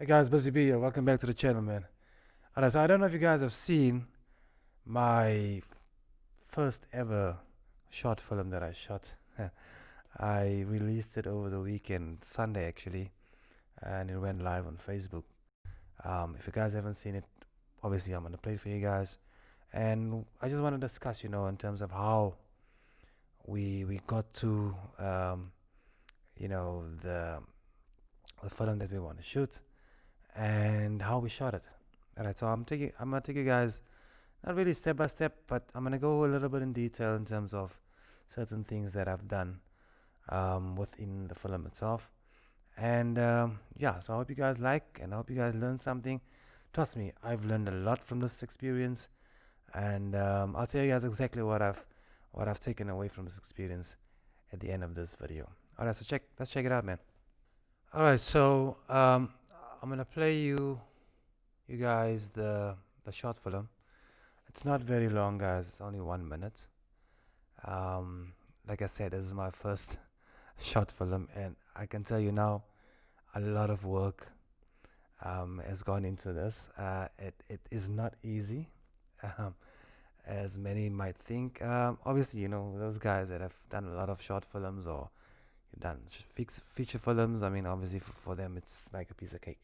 Hey guys, Busy B here. Welcome back to the channel, man. Alright, so I don't know if you guys have seen my first ever short film that I shot. I released it over the weekend, Sunday actually, and it went live on Facebook. If you guys haven't seen it, obviously I'm gonna play it for you guys. And I just want to discuss, in terms of how we got to, you know, the the film that we want to shoot and how we shot it. Alright, so I'm gonna take you guys not really step by step, but I'm gonna go a little bit in detail in terms of certain things that I've done within the film itself. And yeah, so I hope you guys like and I hope you guys learn something. Trust me, I've learned a lot from this experience, and I'll tell you guys exactly what I've taken away from this experience at the end of this video. All right, so let's check it out, man. All right, so I'm gonna play you guys the short film. It's not very long, guys. It's only 1 minute. Um, like I said, this is my first short film, and I can tell you now, a lot of work has gone into this. It is not easy, um, as many might think. Obviously, those guys that have done a lot of short films or done feature films. I mean, obviously for them, it's like a piece of cake.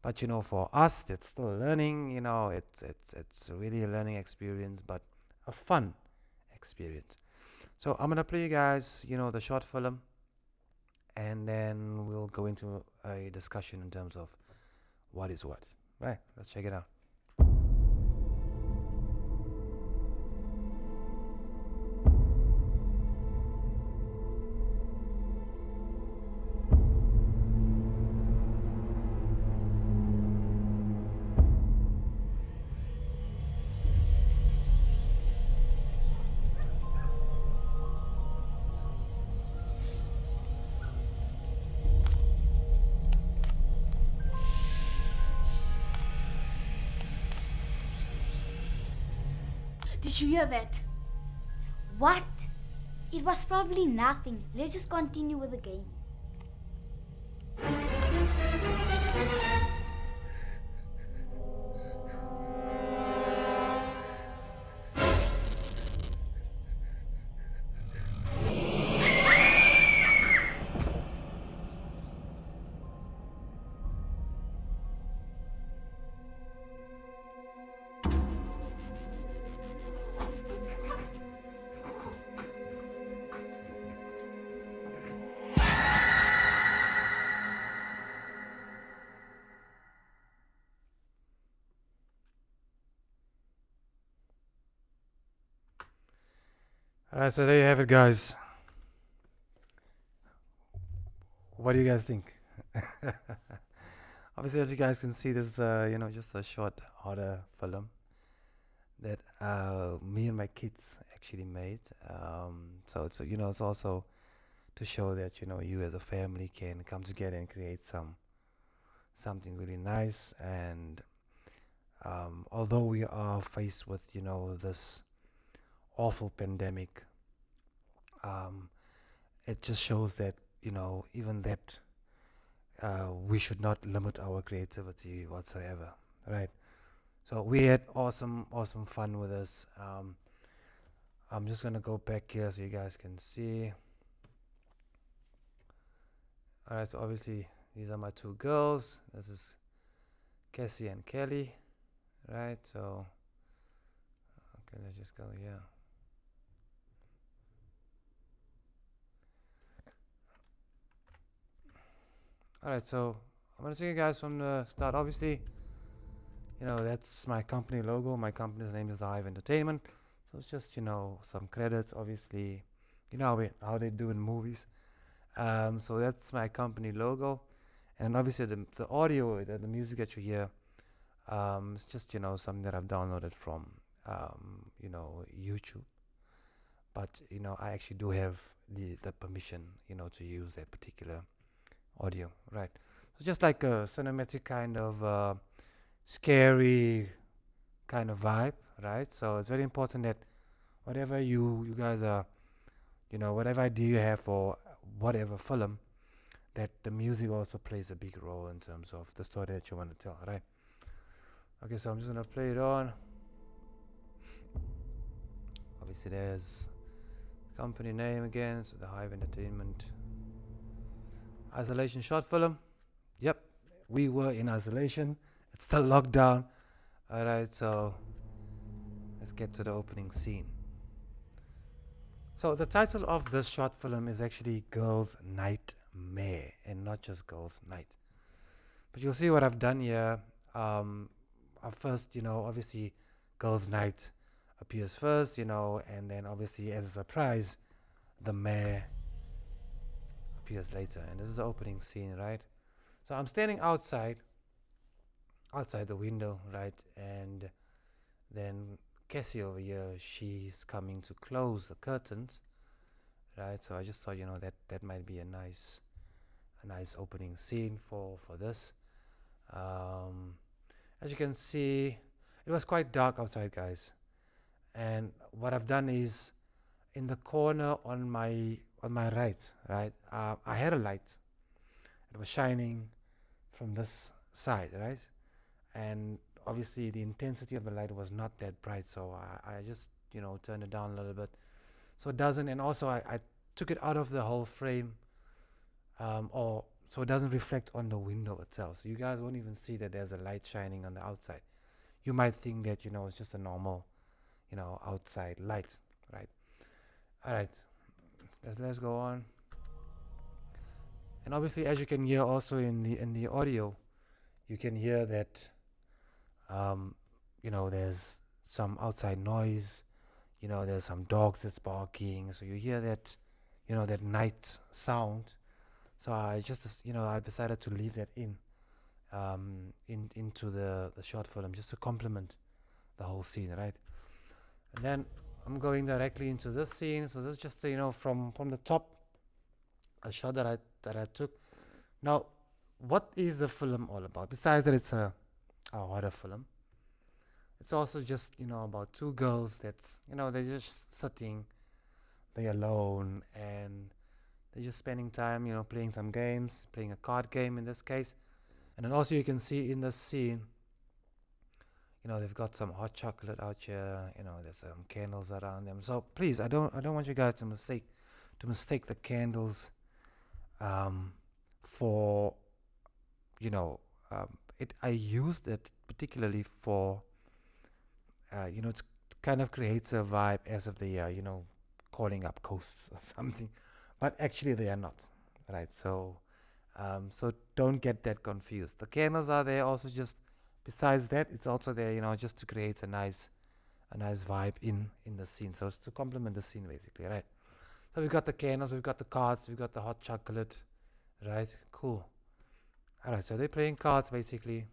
But for us, that's still learning. It's really a learning experience, but a fun experience. So I'm gonna play you guys, the short film, and then we'll go into a discussion in terms of what is what. Right? Let's check it out. Did you hear that? What? It was probably nothing. Let's just continue with the game. All right, so there you have it, guys. What do you guys think? Obviously, as you guys can see, this is just a short horror film that me and my kids actually made. So it's also to show that you as a family can come together and create something really nice. And although we are faced with this awful pandemic, um, it just shows that even that we should not limit our creativity whatsoever, right? So we had awesome fun with this. I'm just gonna go back here so you guys can see. All right, so obviously these are my two girls. This is Cassie and Kelly, right? So okay, let's just go here. All right, so I'm gonna see you guys from the start. Obviously, that's my company logo. My company's name is Hive Entertainment. So it's just some credits. Obviously, how they do in movies. So that's my company logo, and obviously the audio, the music that you hear, it's just something that I've downloaded from YouTube. But I actually do have the permission to use that particular audio, right? So just like a cinematic kind of scary kind of vibe, right? So it's very important that whatever you guys are, whatever idea you have for whatever film, that the music also plays a big role in terms of the story that you want to tell, right? Okay, so I'm just gonna play it on. Obviously, there's company name again, so the Hive Entertainment. Isolation short film. Yep, we were in isolation. It's still lockdown. Alright, so let's get to the opening scene. So the title of this short film is actually Girls Nightmare, and not just Girls Night. But you'll see what I've done here. First, obviously, Girls Night appears first, and then obviously as a surprise, the mayor appears later. And this is the opening scene, right? So I'm standing outside the window, right? And then Cassie over here, she's coming to close the curtains, right? So I just thought, that might be a nice opening scene for this. As you can see, it was quite dark outside, guys. And what I've done is in the corner on my right, I had a light. It was shining from this side, right? And obviously the intensity of the light was not that bright, so I just turned it down a little bit so it doesn't. And also I took it out of the whole frame, or so it doesn't reflect on the window itself, so you guys won't even see that there's a light shining on the outside. You might think that it's just a normal outside light, right? All right, let's go on. And obviously, as you can hear also in the audio, you can hear that um, there's some outside noise. There's some dogs that's barking, so you hear that that night sound. So I just I decided to leave that into the short film just to complement the whole scene, right? And then I'm going directly into this scene. So this is just from the top, a shot that I took. Now, what is the film all about? Besides that, it's a horror film. It's also just about two girls that's they're just sitting, they're alone, and they're just spending time playing some games, playing a card game in this case. And then also you can see in the scene, they've got some hot chocolate out here. There's some candles around them. So please, I don't want you guys to mistake the candles for you know it. I used it particularly for it kind of creates a vibe as if they are calling up ghosts or something, but actually they are not, right? So don't get that confused. The candles are there also just besides that. It's also there just to create a nice vibe in the scene. So it's to complement the scene basically, right? So we've got the candles, we've got the cards, we've got the hot chocolate, right? Cool. All right, so they're playing cards basically.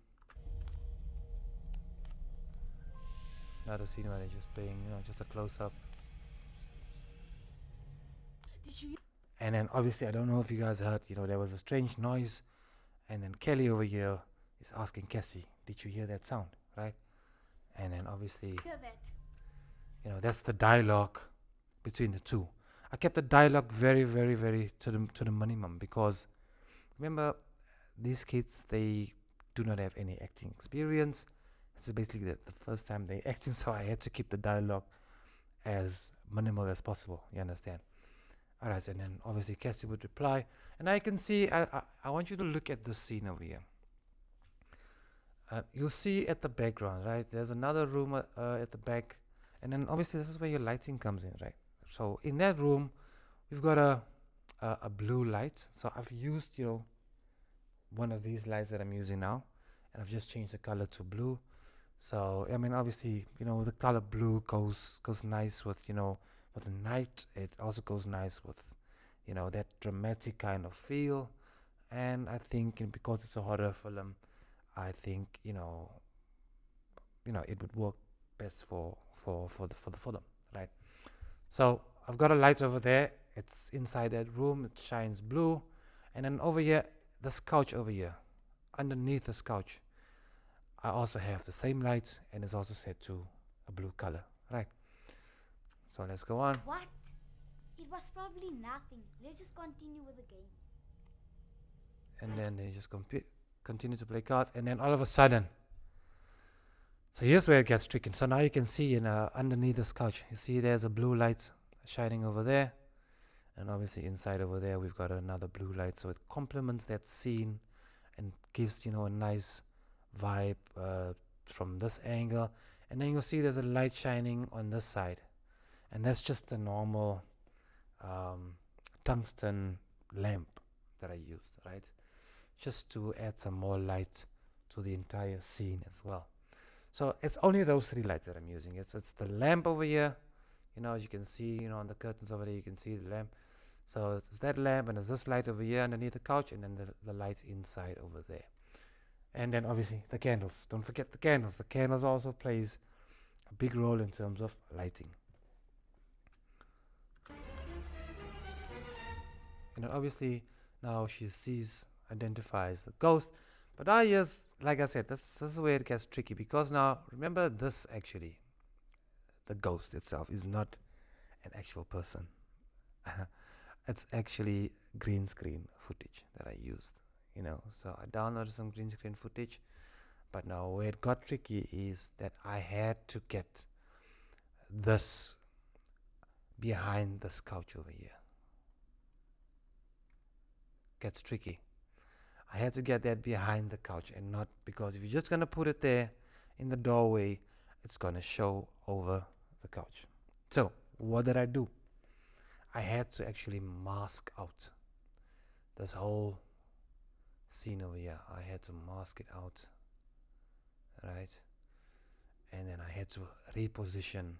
Another scene where they're just playing, just a close up. Did you? And then obviously, I don't know if you guys heard, there was a strange noise. And then Kelly over here is asking Cassie, did you hear that sound, right? And then obviously, Hear that? that's the dialogue between the two. I kept the dialogue very, very, very to the minimum because remember, these kids, they do not have any acting experience. This is basically the first time they acting, so I had to keep the dialogue as minimal as possible. You understand? All right, and then obviously Cassie would reply, and I can see. I want you to look at this scene over here. You'll see at the background, right? There's another room at the back, and then obviously this is where your lighting comes in, right? So in that room, we've got a blue light. So I've used one of these lights that I'm using now, and I've just changed the color to blue. So I mean, obviously, the color blue goes nice with with the night. It also goes nice with that dramatic kind of feel. And I think because it's a horror film, I think it would work best for the film, right? So I've got a light over there. It's inside that room. It shines blue, and then over here, this couch over here, underneath this couch, I also have the same light, and it's also set to a blue color, right? So let's go on. What? It was probably nothing. Let's just continue with the game. and then they just continue to play cards, and then all of a sudden, so here's where it gets tricky. So now you can see underneath this couch, you see there's a blue light shining over there, and obviously inside over there we've got another blue light, so it complements that scene and gives a nice vibe from this angle. And then you'll see there's a light shining on this side, and that's just the normal tungsten lamp that I used, right? Just to add some more light to the entire scene as well. So it's only those three lights that I'm using. It's the lamp over here, as you can see, on the curtains over there, you can see the lamp. So it's that lamp, and there's this light over here underneath the couch, and then the lights inside over there. And then obviously the candles. Don't forget the candles. The candles also plays a big role in terms of lighting. And then obviously now she identifies the ghost. But now here's, like I said, this is where it gets tricky, because now remember this actually, the ghost itself is not an actual person. It's actually green screen footage that I used, So I downloaded some green screen footage, but now where it got tricky is that I had to get this behind this couch over here. Gets tricky. I had to get that behind the couch, and not, because if you're just gonna put it there in the doorway, it's gonna show over the couch. So what did I do? I had to actually mask out this whole scene over here. I had to mask it out, right? And then I had to reposition,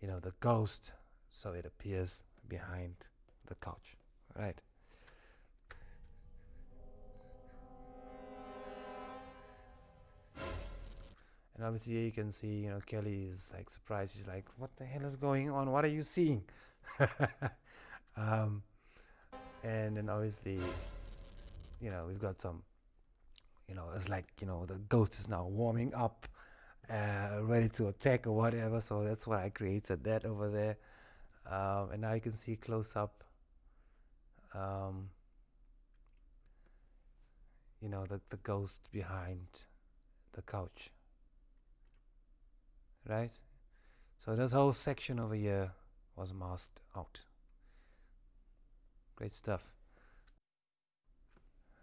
the ghost, so it appears behind the couch, right? And obviously here you can see, Kelly is like surprised. She's like, what the hell is going on? What are you seeing? um, and then obviously, we've got some, it's like, the ghost is now warming up, ready to attack or whatever. So that's what I created, that over there. And now you can see close up, the ghost behind the couch, right? So this whole section over here was masked out. Great stuff.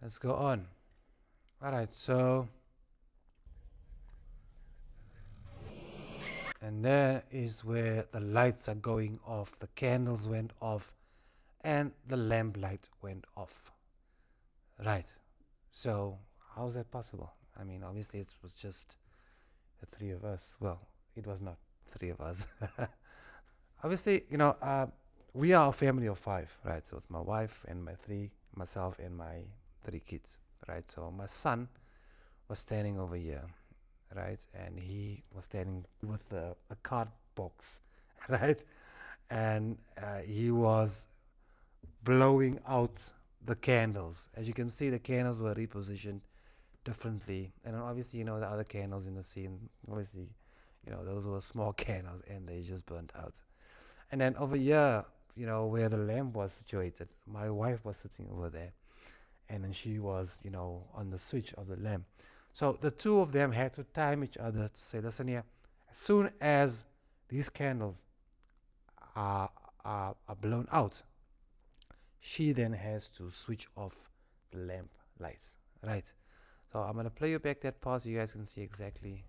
Let's go on. All right, so, and there is where the lights are going off, the candles went off, and the lamp light went off. Right. So how is that possible? I mean, obviously it was just the three of us. Well, it was not three of us. Obviously, we are a family of five, right? So it's my wife and myself and my three kids, right? So my son was standing over here, right? And he was standing with a card box, right? And he was blowing out the candles. As you can see, the candles were repositioned differently. And then obviously, the other candles in the scene, obviously, those were small candles and they just burnt out. And then over here, where the lamp was situated, my wife was sitting over there. And then she was, on the switch of the lamp. So the two of them had to time each other to say, listen here, as soon as these candles are blown out, she then has to switch off the lamp lights, right? So I'm going to play you back that part so you guys can see exactly.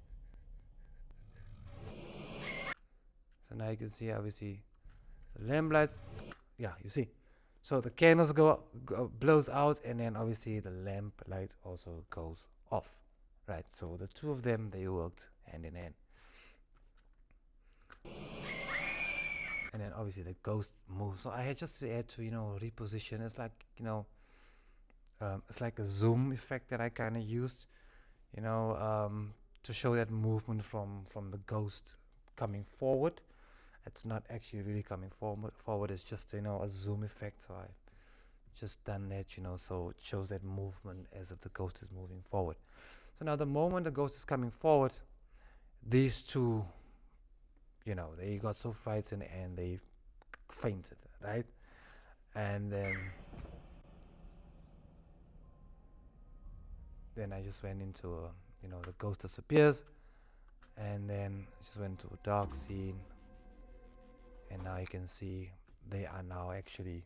So now you can see, obviously, the lamp lights, yeah, you see. So the candles blows out, and then obviously the lamp light also goes off, right? So the two of them, they worked hand in hand. And then obviously the ghost moves. So I had to, reposition. It's like, it's like a zoom effect that I kind of used, to show that movement from the ghost coming forward. It's not actually really coming forward. It's just, a zoom effect. So I just done that, so it shows that movement as if the ghost is moving forward. So now the moment the ghost is coming forward, these two, they got so frightened and they fainted, right? And then then I just went into the ghost disappears, and then I just went to a dark scene, and now you can see they are now actually,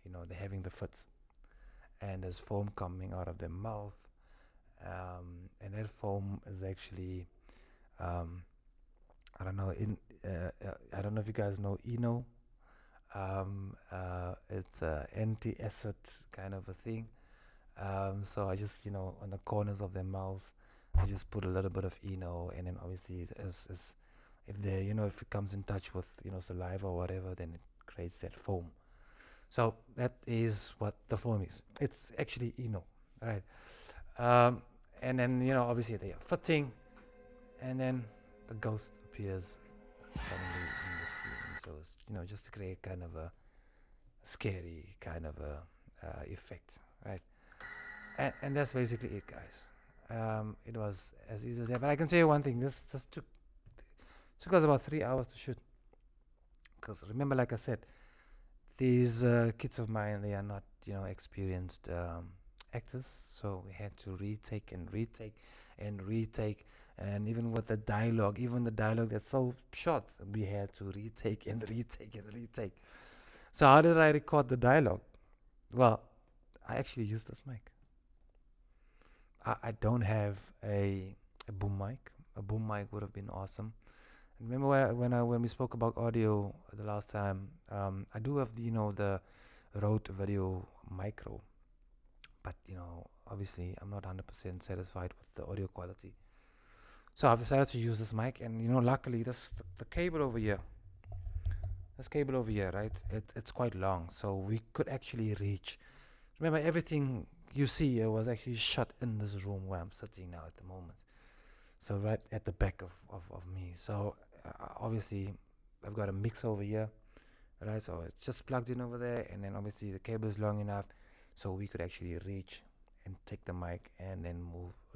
they're having the fits, and there's foam coming out of their mouth, and that foam is actually, um, I don't know, I don't know if you guys know Eno. It's a anti-acid kind of a thing. So I just, on the corners of their mouth, I just put a little bit of Eno, and then obviously, as if they, if it comes in touch with, saliva or whatever, then it creates that foam. So that is what the foam is. It's actually Eno, right? Um, and then, obviously they are fitting, and then the ghost appears suddenly in the scene. So it's, just to create kind of a scary kind of a effect, right? And that's basically it, guys. It was as easy as that. But I can tell you one thing: this took us about 3 hours to shoot. Because remember, like I said, these kids of mine, they are not, experienced actors, so we had to retake and retake and retake. And even with the dialogue, even the dialogue that's so short, we had to retake and retake and retake. So how did I record the dialogue? Well, I actually used this mic. I don't have a boom mic. A boom mic would have been awesome. Remember when we spoke about audio the last time? I do have the Rode Video Micro, but obviously I'm not 100% satisfied with the audio quality. So I've decided to use this mic, and luckily the cable over here. This cable over here, right? It's quite long, so we could actually reach. Remember, everything you see here was actually shot in this room where I'm sitting now at the moment. So right at the back of me. So obviously I've got a mix over here, right? So it's just plugged in over there, and then obviously the cable is long enough so we could actually reach and take the mic and then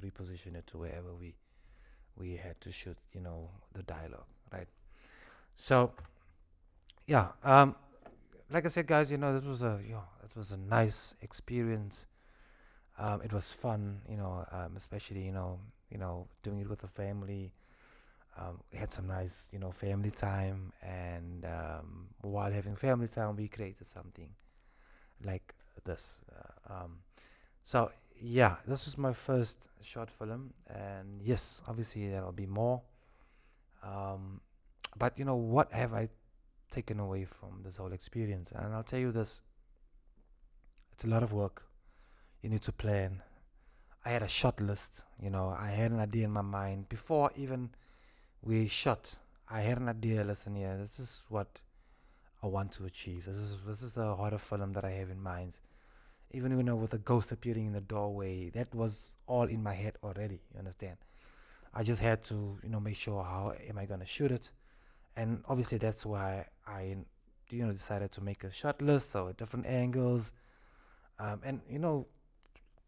reposition it to wherever we had to shoot, the dialogue, right? So yeah, like I said, guys, it was a nice experience. It was fun, especially doing it with the family. We had some nice, family time, and while having family time, we created something like this. So yeah, this was my first short film, and yes, obviously there'll be more. Um, but what have I taken away from this whole experience? And I'll tell you this: it's a lot of work. You need to plan. I had a shot list. I had an idea in my mind before even we shot. I had an idea. Listen here, this is what I want to achieve. This is the horror film that I have in mind. Even with a ghost appearing in the doorway, that was all in my head already. You understand? I just had to make sure how am I gonna shoot it, and obviously that's why I decided to make a shot list, so different angles, and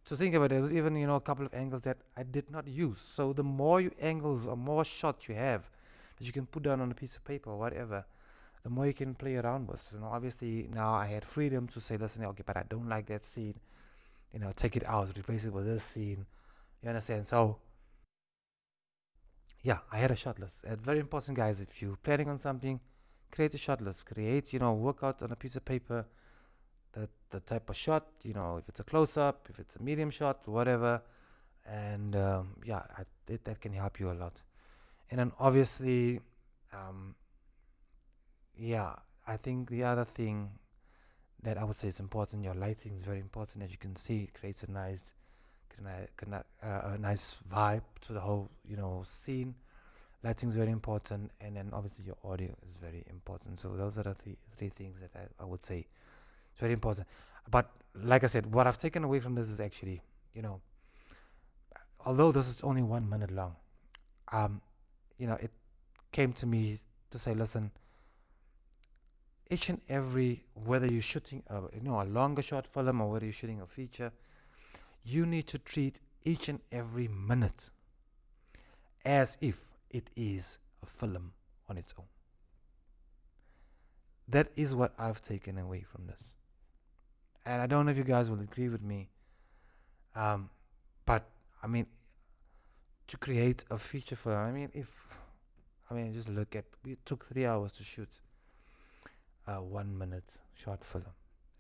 to think about it, there was even a couple of angles that I did not use. So the more angles or more shots you have that you can put down on a piece of paper or whatever, the more you can play around with. Obviously now I had freedom to say, listen, okay, but I don't like that scene. Take it out, replace it with this scene. You understand? So yeah, I had a shot list. It's very important, guys. If you're planning on something, create a shot list. Create, work out on a piece of paper the type of shot. If it's a close up, if it's a medium shot, whatever. And yeah, that can help you a lot. And then obviously, um, yeah, I think the other thing that I would say is important, your lighting is very important. As you can see, it creates a nice vibe to the whole scene. Lighting is very important, and then obviously your audio is very important. So those are the three things that I would say it's very important. But like I said, what I've taken away from this is actually, although this is only 1 minute long, um, it came to me to say, listen, each and every, whether you're shooting a longer short film or whether you're shooting a feature, you need to treat each and every minute as if it is a film on its own. That is what I've taken away from this. And I don't know if you guys will agree with me, but I mean, to create a feature film. Just look at. It took 3 hours to shoot a 1 minute short film,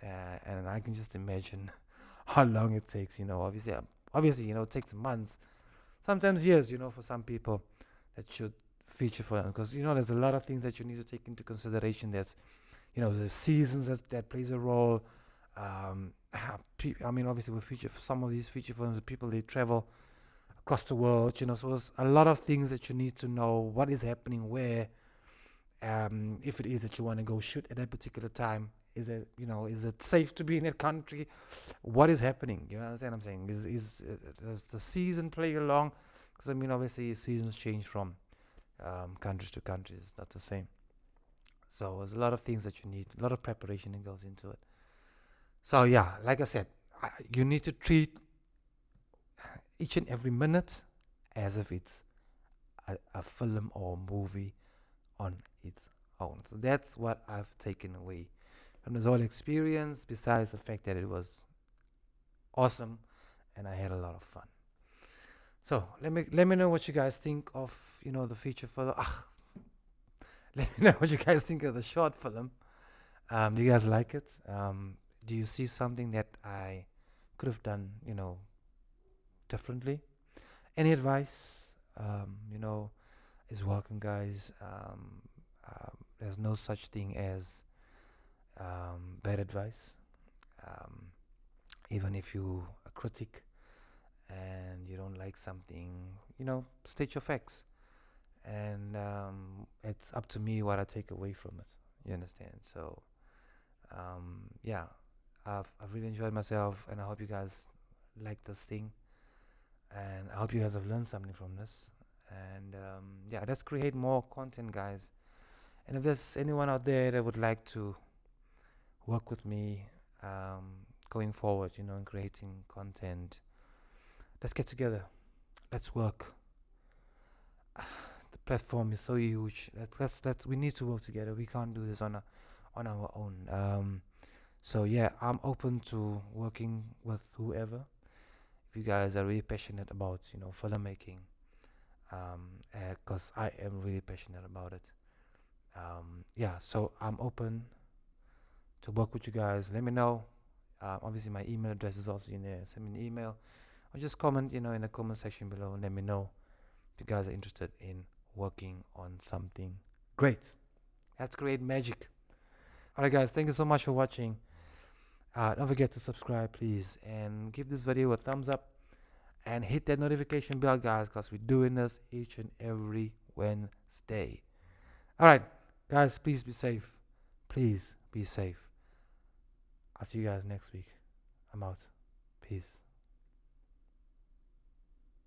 and I can just imagine how long it takes. Obviously, it takes months, sometimes years. For some people that shoot feature film, because there's a lot of things that you need to take into consideration. That's the seasons that plays a role. Obviously, with some of these feature films, the people they travel across the world. So there's a lot of things that you need to know what is happening where. If it is that you want to go shoot at that particular time, is it safe to be in that country? What is happening? You understand what I'm saying? Does the season play along? Because obviously seasons change from countries to countries. It's not the same. So there's a lot of things that you need, a lot of preparation that goes into it. So yeah, like I said, you need to treat each and every minute as if it's a film or a movie on its own. So that's what I've taken away from this whole experience, besides the fact that it was awesome and I had a lot of fun. So let me know what you guys think of the feature film. Let me know what you guys think of the short film. Do you guys like it? Do you see something that I could have done differently? Any advice is welcome, guys. There's no such thing as bad advice. Um, Even if you a critic and you don't like something, state your facts, and it's up to me what I take away from it. You understand? So yeah, I've really enjoyed myself, and I hope you guys like this thing, and I hope you guys have learned something from this. And yeah, let's create more content, guys. And if there's anyone out there that would like to work with me going forward, in creating content, let's get together. Let's work. The platform is so huge. We need to work together. We can't do this on our own. So yeah, I'm open to working with whoever. If you guys are really passionate about filmmaking, because I am really passionate about it. Yeah, so I'm open to work with you guys. Let me know. Obviously, my email address is also in there. Send me an email or just comment, in the comment section below, and let me know if you guys are interested in working on something great. Let's create magic. All right, guys, thank you so much for watching. Don't forget to subscribe, please, and give this video a thumbs up and hit that notification bell, guys, because we're doing this each and every Wednesday. All right, guys, please be safe. Please be safe. I'll see you guys next week. I'm out. Peace.